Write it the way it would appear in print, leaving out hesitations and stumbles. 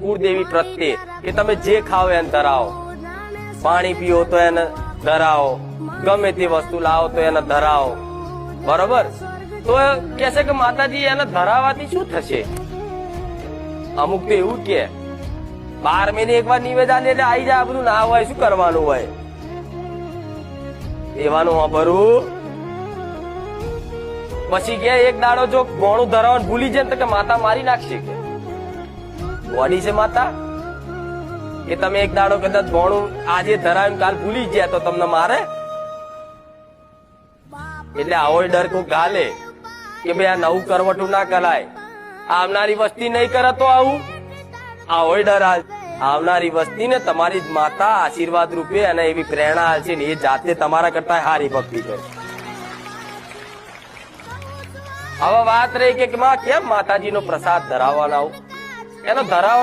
કુળદેવી પ્રત્યે કે તમે જે ખાઓ એને ધરાવો, પાણી પીઓ તો એને ધરાવો, ગમે તે વસ્તુ લાવો તો એને ધરાવો, બરોબર? તો કે છે કે માતાજી એને ધરાવાથી શું થશે? અમુક તો એવું કે 12 મહિને એકવાર નિવેદન એટલે આવી જાય, આ બધું ના હોય શું કરવાનું હોય? એવાનું વાપરવું. પછી કે એક દાડો જો ગોણું ધરાવવાનું ભૂલી જાય તો કે માતા મારી નાખશે, કે ગોડી છે માતા કે તમે એક દાડો કદાચ ગોણું આજે ધરાવીને કાલ ભૂલી ગયા તો તમને મારે? એટલે આવો ડર કોઈ ગાલે કે ભાઈ આ નવું કરવટું ના કરાય, આવનારી વસ્તી નહીં કરે તો આવું. આવો ડર આવનારી વસ્તી ને તમારી માતા આશીર્વાદ રૂપે અને એવી પ્રેરણા હાલ છે ને એ જાતે તમારા કરતા હારી ભક્તિ કરે. હવે વાત રહી કે કેમ માતાજીનો પ્રસાદ ધરાવવાનો, એનો ધરાવવાનો